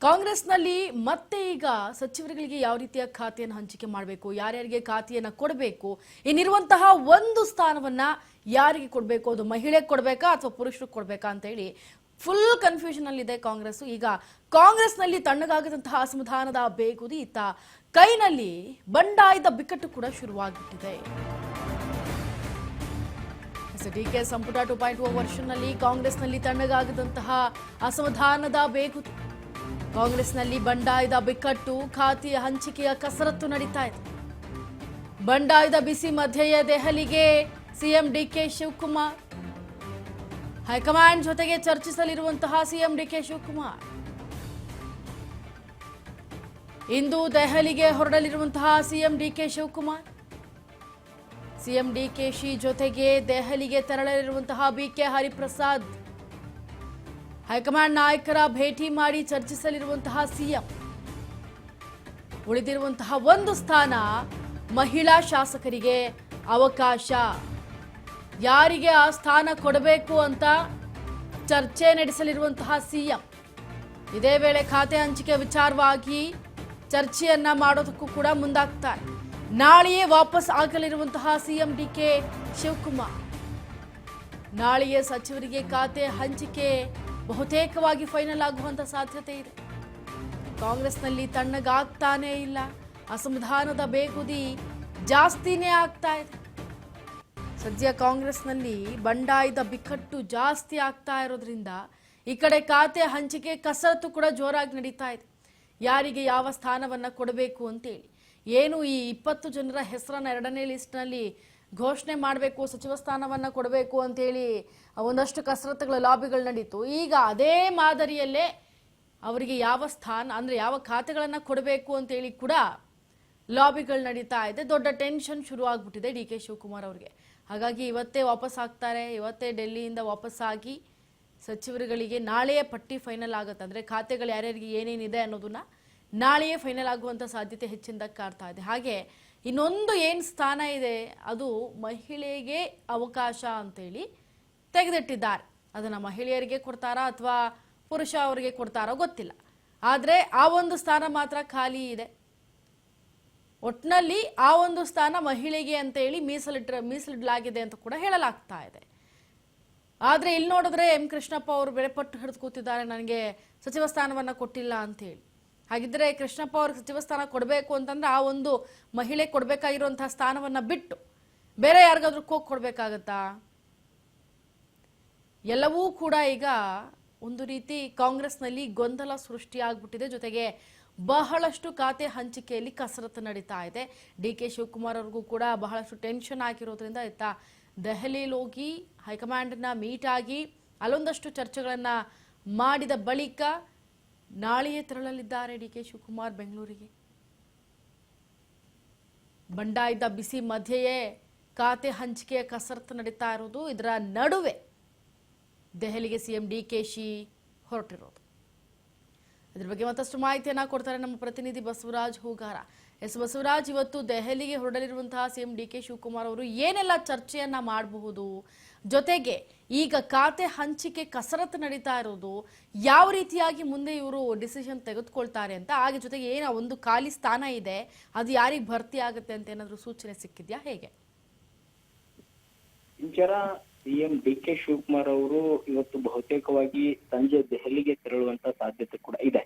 ಕಾಂಗ್ರೆಸ್ನಲ್ಲಿ ಮತ್ತೆ ಈಗ ಸಚಿವರುಗಳಿಗೆ ಯಾವ ರೀತಿಯ ಖಾತೆಯನ್ನು ಹಂಚಿಕೆ ಮಾಡಬೇಕು, ಯಾರ್ಯಾರಿಗೆ ಖಾತೆಯನ್ನು ಕೊಡಬೇಕು, ಇನ್ನಿರುವಂತಹ ಒಂದು ಸ್ಥಾನವನ್ನ ಯಾರಿಗೆ ಕೊಡಬೇಕು, ಅದು ಮಹಿಳೆಗೆ ಕೊಡಬೇಕಾ ಅಥವಾ ಪುರುಷರಿಗೆ ಕೊಡಬೇಕಾ ಅಂತ ಹೇಳಿ ಫುಲ್ ಕನ್ಫ್ಯೂಷನ್ ಅಲ್ಲಿ ಇದೆ ಕಾಂಗ್ರೆಸ್. ಈಗ ಕಾಂಗ್ರೆಸ್ನಲ್ಲಿ ತಣ್ಣಗಾಗದಂತಹ ಅಸಮಾಧಾನದ ಬೇಗುದಿ ಇತ್ತ ಕೈನಲ್ಲಿ ಬಂಡಾಯದ ಬಿಕ್ಕಟ್ಟು ಕೂಡ ಶುರುವಾಗಿಬಿಟ್ಟಿದೆ. ಡಿಕೆ ಸಂಪುಟ 2.0 ವರ್ಷನ್ನಲ್ಲಿ ಕಾಂಗ್ರೆಸ್ನಲ್ಲಿ ತಣ್ಣಗಾಗದಂತಹ ಅಸಮಾಧಾನದ ಬೇಗುದಿ, ಕಾಂಗ್ರೆಸ್ನಲ್ಲಿ ಬಂಡಾಯದ ಬಿಕ್ಕಟ್ಟು, ಖಾತೆಯ ಹಂಚಿಕೆಯ ಕಸರತ್ತು ನಡೀತಾ ಇದೆ. ಬಂಡಾಯದ ಬಿಸಿ ಮಧ್ಯೆಯೇ ದೆಹಲಿಗೆ ಸಿಎಂ ಡಿಕೆ ಶಿವಕುಮಾರ್, ಹೈಕಮಾಂಡ್ ಜೊತೆಗೆ ಚರ್ಚಿಸಲಿರುವಂತಹ ಸಿಎಂ ಡಿಕೆ ಶಿವಕುಮಾರ್ ಇಂದು ದೆಹಲಿಗೆ ಹೊರಡಲಿರುವಂತಹ ಸಿಎಂ ಡಿಕೆ ಶಿವಕುಮಾರ್, ಸಿಎಂ ಡಿಕೆಶಿ ಜೊತೆಗೆ ದೆಹಲಿಗೆ ತೆರಳಲಿರುವಂತಹ ಬಿಕೆ ಹರಿಪ್ರಸಾದ್, ಹೈಕಮಾಂಡ್ ನಾಯಕರ ಭೇಟಿ ಮಾಡಿ ಚರ್ಚಿಸಲಿರುವಂತಹ ಸಿಎಂ. ಉಳಿದಿರುವಂತಹ ಒಂದು ಸ್ಥಾನ ಮಹಿಳಾ ಶಾಸಕರಿಗೆ ಅವಕಾಶ, ಯಾರಿಗೆ ಆ ಸ್ಥಾನ ಕೊಡಬೇಕು ಅಂತ ಚರ್ಚೆ ನಡೆಸಲಿರುವಂತಹ ಸಿಎಂ. ಇದೇ ವೇಳೆ ಖಾತೆ ಹಂಚಿಕೆ ವಿಚಾರವಾಗಿ ಚರ್ಚೆಯನ್ನ ಮಾಡೋದಕ್ಕೂ ಕೂಡ ಮುಂದಾಗ್ತಾರೆ. ನಾಳೆಯೇ ವಾಪಸ್ ಆಗಲಿರುವಂತಹ ಸಿಎಂ ಡಿಕೆ ಶಿವಕುಮಾರ್, ನಾಳೆಯೇ ಸಚಿವರಿಗೆ ಖಾತೆ ಹಂಚಿಕೆ ಬಹುತೇಕವಾಗಿ ಫೈನಲ್ ಆಗುವಂತ ಸಾಧ್ಯತೆ ಇದೆ. ಕಾಂಗ್ರೆಸ್ನಲ್ಲಿ ತಣ್ಣಗಾಗ್ತಾನೇ ಇಲ್ಲ, ಅಸಮಾಧಾನದ ಬೇಗುದಿ ಜಾಸ್ತಿನೇ ಆಗ್ತಾ ಇದೆ. ಸದ್ಯ ಕಾಂಗ್ರೆಸ್ನಲ್ಲಿ ಬಂಡಾಯದ ಬಿಕ್ಕಟ್ಟು ಜಾಸ್ತಿ ಆಗ್ತಾ ಇರೋದ್ರಿಂದ ಈ ಕಡೆ ಖಾತೆ ಹಂಚಿಕೆ ಕಸರತ್ತು ಕೂಡ ಜೋರಾಗಿ ನಡೀತಾ ಇದೆ. ಯಾರಿಗೆ ಯಾವ ಸ್ಥಾನವನ್ನ ಕೊಡಬೇಕು ಅಂತೇಳಿ ಏನು ಈ 20 ಜನರ ಹೆಸರನ್ನ 2ನೇ ಲಿಸ್ಟ್ನಲ್ಲಿ ಘೋಷಣೆ ಮಾಡಬೇಕು, ಸಚಿವ ಸ್ಥಾನವನ್ನ ಕೊಡಬೇಕು ಅಂತೇಳಿ ಒಂದಷ್ಟು ಕಸರತ್ತುಗಳ ಲಾಬಿಗಳು ನಡೀತು. ಈಗ ಅದೇ ಮಾದರಿಯಲ್ಲೇ ಅವರಿಗೆ ಯಾವ ಸ್ಥಾನ ಅಂದ್ರೆ ಯಾವ ಖಾತೆಗಳನ್ನ ಕೊಡಬೇಕು ಅಂತೇಳಿ ಕೂಡ ಲಾಬಿಗಳು ನಡೀತಾ ಇದೆ. ದೊಡ್ಡ ಟೆನ್ಷನ್ ಶುರು ಆಗ್ಬಿಟ್ಟಿದೆ ಡಿ ಕೆ ಶಿವಕುಮಾರ್ ಅವರಿಗೆ. ಹಾಗಾಗಿ ಇವತ್ತೇ ವಾಪಸ್ ಆಗ್ತಾರೆ, ಇವತ್ತೇ ಡೆಲ್ಲಿಯಿಂದ ವಾಪಸ್ ಆಗಿ ಸಚಿವರುಗಳಿಗೆ ನಾಳೆಯೇ ಪಟ್ಟಿ ಫೈನಲ್ ಆಗುತ್ತೆ. ಅಂದ್ರೆ ಖಾತೆಗಳು ಯಾರ್ಯಾರಿಗೆ ಏನೇನಿದೆ ಅನ್ನೋದನ್ನ ನಾಳೆಯೇ ಫೈನಲ್ ಆಗುವಂತ ಸಾಧ್ಯತೆ ಹೆಚ್ಚಿನದಾಗಿ ಕಾಡ್ತಾ ಇದೆ. ಹಾಗೆ ಇನ್ನೊಂದು ಏನು ಸ್ಥಾನ ಇದೆ ಅದು ಮಹಿಳೆಗೆ ಅವಕಾಶ ಅಂತೇಳಿ ತೆಗೆದಿಟ್ಟಿದ್ದಾರೆ. ಅದನ್ನ ಮಹಿಳೆಯರಿಗೆ ಕೊಡ್ತಾರಾ ಅಥವಾ ಪುರುಷ ಅವರಿಗೆ ಕೊಡ್ತಾರೋ ಗೊತ್ತಿಲ್ಲ, ಆದ್ರೆ ಆ ಒಂದು ಸ್ಥಾನ ಮಾತ್ರ ಖಾಲಿ ಇದೆ. ಒಟ್ನಲ್ಲಿ ಆ ಒಂದು ಸ್ಥಾನ ಮಹಿಳೆಗೆ ಅಂತ ಹೇಳಿ ಮೀಸಲಿಡಲಾಗಿದೆ ಅಂತ ಕೂಡ ಹೇಳಲಾಗ್ತಾ ಇದೆ. ಆದ್ರೆ ಇಲ್ಲಿ ನೋಡಿದ್ರೆ ಎಂ ಕೃಷ್ಣಪ್ಪ ಅವರು ಬೆಳೆಪಟ್ಟು ಹಿಡಿದು ಕೂತಿದ್ದಾರೆ, ನನಗೆ ಸಚಿವ ಸ್ಥಾನವನ್ನ ಕೊಟ್ಟಿಲ್ಲ ಅಂತ ಹೇಳಿ. ಹಾಗಿದ್ರೆ ಕೃಷ್ಣಪ್ಪ ಅವ್ರಿಗೆ ಸಚಿವ ಸ್ಥಾನ ಕೊಡಬೇಕು ಅಂತಂದ್ರೆ ಆ ಒಂದು ಮಹಿಳೆ ಕೊಡಬೇಕಾಗಿರುವಂತಹ ಸ್ಥಾನವನ್ನ ಬಿಟ್ಟು ಬೇರೆ ಯಾರಿಗಾದ್ರೂ ಕೊಡಬೇಕಾಗತ್ತಾ? ಎಲ್ಲವೂ ಕೂಡ ಈಗ ಒಂದು ರೀತಿ ಕಾಂಗ್ರೆಸ್ನಲ್ಲಿ ಗೊಂದಲ ಸೃಷ್ಟಿಯಾಗ್ಬಿಟ್ಟಿದೆ. ಜೊತೆಗೆ ಬಹಳಷ್ಟು ಖಾತೆ ಹಂಚಿಕೆಯಲ್ಲಿ ಕಸರತ್ತು ನಡೀತಾ ಇದೆ. ಡಿ ಕೆ ಶಿವಕುಮಾರ್ ಅವ್ರಿಗೂ ಕೂಡ ಬಹಳಷ್ಟು ಟೆನ್ಷನ್ ಆಗಿರೋದ್ರಿಂದ ಇತ್ತ ದೆಹಲಿಯಲ್ಲಿ ಹೋಗಿ ಹೈಕಮಾಂಡ್ನ ಮೀಟ್ ಆಗಿ ಅಲ್ಲೊಂದಷ್ಟು ಚರ್ಚೆಗಳನ್ನ ಮಾಡಿದ ಬಳಿಕ ನಾಳೆಯೇ ತೆರಳಲಿದ್ದಾರೆ ಡಿ ಕೆ ಶಿವಕುಮಾರ್ ಬೆಂಗಳೂರಿಗೆ. ಬಂಡಾಯದ ಬಿಸಿ ಮಧ್ಯೆಯೇ ಖಾತೆ ಹಂಚಿಕೆಯ ಕಸರತ್ತು ನಡೀತಾ ಇರೋದು. ಇದರ ನಡುವೆ ದೆಹಲಿಗೆ ಸಿಎಂ ಡಿಕೆಶಿ ಹೊರಟಿರೋದು. ಇದ್ರ ಬಗ್ಗೆ ಮತ್ತಷ್ಟು ಮಾಹಿತಿಯನ್ನ ಕೊಡ್ತಾರೆ ನಮ್ಮ ಪ್ರತಿನಿಧಿ ಬಸವರಾಜ್ ಹೂಗಾರ. ಎಸ್ ಬಸವರಾಜ್, ಇವತ್ತು ದೆಹಲಿಗೆ ಹೊರಡಲಿರುವಂತಹ ಸಿಎಂ ಡಿಕೆ ಶಿವಕುಮಾರ್ ಅವರು ಏನೆಲ್ಲ ಚರ್ಚೆಯನ್ನ ಮಾಡಬಹುದು, ಜೊತೆಗೆ ಈಗ ಖಾತೆ ಹಂಚಿಕೆ ಕಸರತ್ತು ನಡೀತಾ ಇರೋದು ಯಾವ ರೀತಿಯಾಗಿ ಮುಂದೆ ಇವರು ಡಿಸಿಷನ್ ತೆಗೆದುಕೊಳ್ತಾರೆ ಅಂತ, ಹಾಗೆ ಜೊತೆಗೆ ಏನ ಒಂದು ಖಾಲಿ ಸ್ಥಾನ ಇದೆ ಅದು ಯಾರಿಗೆ ಭರ್ತಿ ಆಗುತ್ತೆ ಅಂತ ಏನಾದ್ರು ಸೂಚನೆ ಸಿಕ್ಕಿದ್ಯಾ, ಹೇಗೆ? ಸಿಎಂ ಡಿಕೆ ಶಿವಕುಮಾರ್ ಅವರು ಇವತ್ತು ಬಹುತೇಕವಾಗಿ ಸಂಜೆ ದೆಹಲಿಗೆ ತೆರಳುವಂತ ಸಾಧ್ಯತೆ ಕೂಡ ಇದೆ.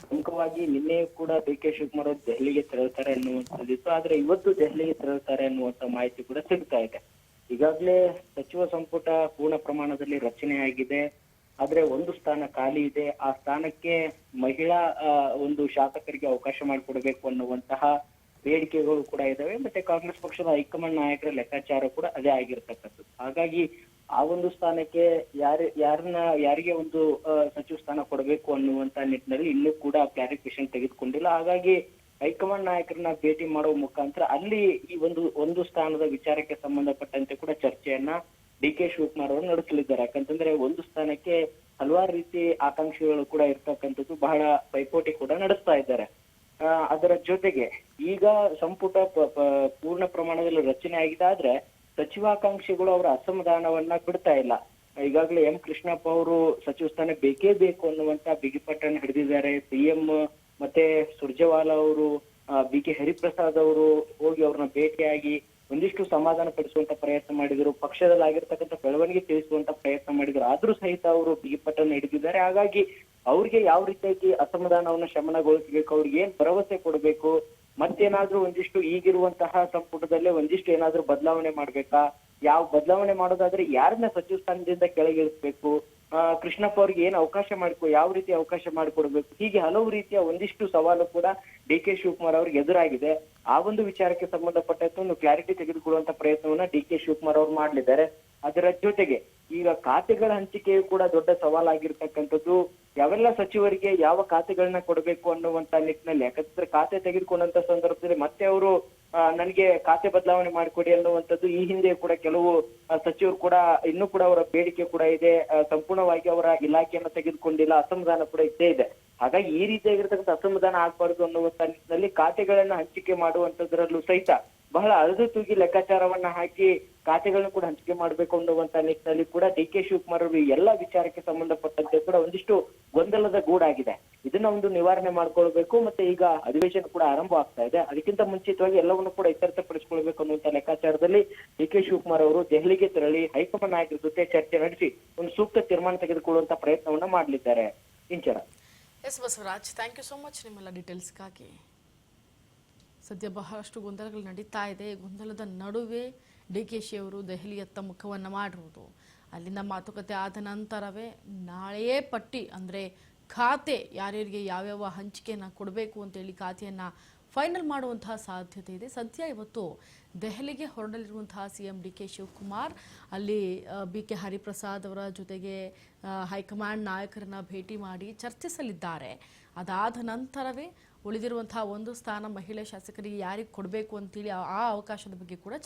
ಪ್ರಮುಖವಾಗಿ ನಿನ್ನೆ ಕೂಡ ಡಿಕೆ ಶಿವಕುಮಾರ್ ಅವರು ದೆಹಲಿಗೆ ತೆರಳುತ್ತಾರೆ ಅನ್ನುವಂಥದ್ದಿತ್ತು, ಆದ್ರೆ ಇವತ್ತು ದೆಹಲಿಗೆ ತೆರಳುತ್ತಾರೆ ಅನ್ನುವಂತ ಮಾಹಿತಿ ಕೂಡ ಸಿಗ್ತಾ ಇದೆ. ಈಗಾಗಲೇ ಸಚಿವ ಸಂಪುಟ ಪೂರ್ಣ ಪ್ರಮಾಣದಲ್ಲಿ ರಚನೆ ಆಗಿದೆ, ಆದ್ರೆ ಒಂದು ಸ್ಥಾನ ಖಾಲಿ ಇದೆ. ಆ ಸ್ಥಾನಕ್ಕೆ ಮಹಿಳಾ ಒಂದು ಶಾಸಕರಿಗೆ ಅವಕಾಶ ಮಾಡಿಕೊಡ್ಬೇಕು ಅನ್ನುವಂತಹ ಬೇಡಿಕೆಗಳು ಕೂಡ ಇದಾವೆ. ಮತ್ತೆ ಕಾಂಗ್ರೆಸ್ ಪಕ್ಷದ ಹೈಕಮಾಂಡ್ ನಾಯಕರ ಲೆಕ್ಕಾಚಾರ ಕೂಡ ಅದೇ ಆಗಿರ್ತಕ್ಕಂಥದ್ದು. ಹಾಗಾಗಿ ಆ ಒಂದು ಸ್ಥಾನಕ್ಕೆ ಯಾರಿಗೆ ಒಂದು ಸಚಿವ ಸ್ಥಾನ ಕೊಡಬೇಕು ಅನ್ನುವಂತ ನಿಟ್ಟಿನಲ್ಲಿ ಇನ್ನೂ ಕೂಡ ಕ್ಲಾರಿಫಿಕೇಶನ್ ತೆಗೆದುಕೊಂಡಿಲ್ಲ. ಹಾಗಾಗಿ ಹೈಕಮಾಂಡ್ ನಾಯಕರನ್ನ ಭೇಟಿ ಮಾಡುವ ಮುಖಾಂತರ ಅಲ್ಲಿ ಈ ಒಂದು ಸ್ಥಾನದ ವಿಚಾರಕ್ಕೆ ಸಂಬಂಧಪಟ್ಟಂತೆ ಕೂಡ ಚರ್ಚೆಯನ್ನ ಡಿ ಕೆ ಶಿವಕುಮಾರ್ ಅವರು ನಡೆಸಲಿದ್ದಾರೆ. ಯಾಕಂತಂದ್ರೆ ಒಂದು ಸ್ಥಾನಕ್ಕೆ ಹಲವಾರು ರೀತಿ ಆಕಾಂಕ್ಷಿಗಳು ಕೂಡ ಇರ್ತಕ್ಕಂಥದ್ದು, ಬಹಳ ಪೈಪೋಟಿ ಕೂಡ ನಡೆಸ್ತಾ ಇದ್ದಾರೆ. ಅದರ ಜೊತೆಗೆ ಈಗ ಸಂಪುಟ ಪೂರ್ಣ ಪ್ರಮಾಣದಲ್ಲಿ ರಚನೆ ಆಗಿದೆ, ಆದ್ರೆ ಸಚಿವಾಕಾಂಕ್ಷಿಗಳು ಅವರ ಅಸಮಾಧಾನವನ್ನ ಬಿಡ್ತಾ ಇಲ್ಲ. ಈಗಾಗಲೇ ಎಂ ಕೃಷ್ಣಪ್ಪ ಅವರು ಸಚಿವ ಸ್ಥಾನ ಬೇಕೇ ಬೇಕು ಅನ್ನುವಂತ ಬಿಗಿಪಟ್ಟನ್ನು ಹಿಡಿದಿದ್ದಾರೆ. ಸಿಎಂ ಮತ್ತೆ ಸುರ್ಜೇವಾಲಾ ಅವರು, ಬಿ ಕೆ ಹರಿಪ್ರಸಾದ್ ಅವರು ಹೋಗಿ ಅವ್ರನ್ನ ಭೇಟಿಯಾಗಿ ಒಂದಿಷ್ಟು ಸಮಾಧಾನ ಪಡಿಸುವಂತ ಪ್ರಯತ್ನ ಮಾಡಿದ್ರು, ಪಕ್ಷದಲ್ಲಿ ಆಗಿರ್ತಕ್ಕಂಥ ಬೆಳವಣಿಗೆ ತಿಳಿಸುವಂತ ಪ್ರಯತ್ನ ಮಾಡಿದ್ರು. ಆದ್ರೂ ಸಹಿತ ಅವರು ಬಿಗಿಪಟ್ಟನ್ನು ಹಿಡಿದಿದ್ದಾರೆ. ಹಾಗಾಗಿ ಅವ್ರಿಗೆ ಯಾವ ರೀತಿಯಾಗಿ ಅಸಮಾಧಾನವನ್ನ ಶಮನಗೊಳಿಸಬೇಕು, ಅವ್ರಿಗೆ ಏನ್ ಭರವಸೆ ಕೊಡಬೇಕು, ಮತ್ತೇನಾದ್ರೂ ಒಂದಿಷ್ಟು ಈಗಿರುವಂತಹ ಸಂಪುಟದಲ್ಲೇ ಒಂದಿಷ್ಟು ಏನಾದ್ರೂ ಬದಲಾವಣೆ ಮಾಡ್ಬೇಕಾ, ಯಾವ ಬದಲಾವಣೆ ಮಾಡೋದಾದ್ರೆ ಯಾರನ್ನ ಸಚಿವ ಸ್ಥಾನದಿಂದ ಕೆಳಗಿಳಿಸ್ಬೇಕು, ಕೃಷ್ಣಪ್ಪ ಅವ್ರಿಗೆ ಏನ್ ಅವಕಾಶ ಯಾವ ರೀತಿ ಅವಕಾಶ ಮಾಡಿಕೊಡ್ಬೇಕು, ಹೀಗೆ ಹಲವು ರೀತಿಯ ಒಂದಿಷ್ಟು ಸವಾಲು ಕೂಡ ಡಿ ಕೆ ಶಿವಕುಮಾರ್ ಅವ್ರಿಗೆ ಎದುರಾಗಿದೆ. ಆ ಒಂದು ವಿಚಾರಕ್ಕೆ ಸಂಬಂಧಪಟ್ಟಂತೆ ಒಂದು ಕ್ಲಾರಿಟಿ ತೆಗೆದುಕೊಳ್ಳುವಂತ ಪ್ರಯತ್ನವನ್ನ ಡಿ ಕೆ ಶಿವಕುಮಾರ್ ಅವರು ಮಾಡ್ಲಿದ್ದಾರೆ. ಅದರ ಜೊತೆಗೆ ಈಗ ಖಾತೆಗಳ ಹಂಚಿಕೆಯು ಕೂಡ ದೊಡ್ಡ ಸವಾಲಾಗಿರ್ತಕ್ಕಂಥದ್ದು. ಯಾವೆಲ್ಲ ಸಚಿವರಿಗೆ ಯಾವ ಖಾತೆಗಳನ್ನ ಕೊಡಬೇಕು ಅನ್ನುವಂತ ನಿಟ್ಟಿನಲ್ಲಿ, ಯಾಕಂದ್ರೆ ಖಾತೆ ತೆಗೆದುಕೊಂಡಂತ ಸಂದರ್ಭದಲ್ಲಿ ಮತ್ತೆ ಅವರು ನನಗೆ ಖಾತೆ ಬದಲಾವಣೆ ಮಾಡಿಕೊಡಿ ಅನ್ನುವಂಥದ್ದು ಈ ಹಿಂದೆ ಕೂಡ ಕೆಲವು ಸಚಿವರು ಕೂಡ ಇನ್ನೂ ಕೂಡ ಅವರ ಬೇಡಿಕೆ ಕೂಡ ಇದೆ. ಸಂಪೂರ್ಣವಾಗಿ ಅವರ ಇಲಾಖೆಯನ್ನ ತೆಗೆದುಕೊಂಡಿಲ್ಲ, ಅಸಮಾಧಾನ ಕೂಡ ಇದ್ದೇ ಇದೆ. ಹಾಗಾಗಿ ಈ ರೀತಿಯಾಗಿರ್ತಕ್ಕಂಥ ಅಸಮಾಧಾನ ಆಗ್ಬಾರ್ದು ಅನ್ನುವಂತ ನಿಟ್ಟಿನಲ್ಲಿ ಖಾತೆಗಳನ್ನ ಹಂಚಿಕೆ ಮಾಡುವಂತದ್ರಲ್ಲೂ ಸಹಿತ ಬಹಳ ಅಳದು ತೂಗಿ ಲೆಕ್ಕಾಚಾರವನ್ನ ಹಾಕಿ ಖಾತೆಗಳನ್ನ ಕೂಡ ಹಂಚಿಕೆ ಮಾಡ್ಬೇಕು ಅನ್ನುವಂತ ನಿಟ್ಟಿನಲ್ಲಿ ಕೂಡ ಡಿ ಕೆ ಶಿವಕುಮಾರ್ ಅವರು ಎಲ್ಲಾ ವಿಚಾರಕ್ಕೆ ಸಂಬಂಧಪಟ್ಟಂತೆ ಕೂಡ ಒಂದಿಷ್ಟು ಗೊಂದಲದ ಗೂಡಾಗಿದೆ. ಇದನ್ನ ಒಂದು ನಿವಾರಣೆ ಮಾಡ್ಕೊಳ್ಬೇಕು. ಮತ್ತೆ ಈಗ ಅಧಿವೇಶನ ಕೂಡ ಆರಂಭ ಆಗ್ತಾ ಇದೆ, ಅದಕ್ಕಿಂತ ಮುಂಚಿತವಾಗಿ ಎಲ್ಲವನ್ನು ಕೂಡ ಇತ್ಯರ್ಥಪಡಿಸಿಕೊಳ್ಬೇಕು ಅನ್ನುವಂತ ಲೆಕ್ಕಾಚಾರದಲ್ಲಿ ಡಿ ಕೆ ಶಿವಕುಮಾರ್ ಅವರು ದೆಹಲಿಗೆ ತೆರಳಿ ಹೈಕಮಾಂಡ್ ನಾಯಕರ ಜೊತೆ ಚರ್ಚೆ ನಡೆಸಿ ಒಂದು ಸೂಕ್ತ ತೀರ್ಮಾನ ತೆಗೆದುಕೊಳ್ಳುವಂತ ಪ್ರಯತ್ನವನ್ನ ಮಾಡಲಿದ್ದಾರೆ. Inchara. S Basavaraj, thank you so much ನಿಮ್ಮೆಲ್ಲ ಡೀಟೇಲ್ಸ್ಗಾಗಿ. ಸದ್ಯ ಬಹಳಷ್ಟು ಗೊಂದಲಗಳು ನಡೀತಾ ಇದೆ. ಗೊಂದಲದ ನಡುವೆ ಡಿ ಕೆ ಶಿ ಅವರು ದೆಹಲಿಯತ್ತ ಮುಖವನ್ನು ಮಾಡಿರುವುದು, ಅಲ್ಲಿಂದ ಮಾತುಕತೆ ಆದ ನಂತರವೇ ನಾಳೆಯೇ ಪಟ್ಟಿ ಅಂದರೆ ಖಾತೆ ಯಾರ್ಯಾರಿಗೆ ಯಾವ್ಯಾವ ಹಂಚಿಕೆಯನ್ನು ಕೊಡಬೇಕು ಅಂತೇಳಿ ಖಾತೆಯನ್ನು ಫೈನಲ್ ಮಾಡುವಂತಹ ಸಾಧ್ಯತೆ ಇದೆ. ಸದ್ಯ ಇವತ್ತು ದೆಹಲಿಗೆ ಹೊರಡಲಿರುವಂತಹ ಸಿಎಂ ಡಿ ಕೆ ಶಿವಕುಮಾರ್ ಅಲ್ಲಿ ಬಿ ಕೆ ಹರಿಪ್ರಸಾದ್ ಅವರ ಜೊತೆಗೆ ಹೈಕಮಾಂಡ್ ನಾಯಕರನ್ನ ಭೇಟಿ ಮಾಡಿ ಚರ್ಚಿಸಲಿದ್ದಾರೆ. ಅದಾದ ನಂತರವೇ ಉಳಿದಿರುವಂತಹ ಒಂದು ಸ್ಥಾನ ಮಹಿಳಾ ಶಾಸಕರಿಗೆ ಯಾರಿಗೆ ಕೊಡಬೇಕು ಅಂತೇಳಿ ಆ ಅವಕಾಶದ ಬಗ್ಗೆ ಕೂಡ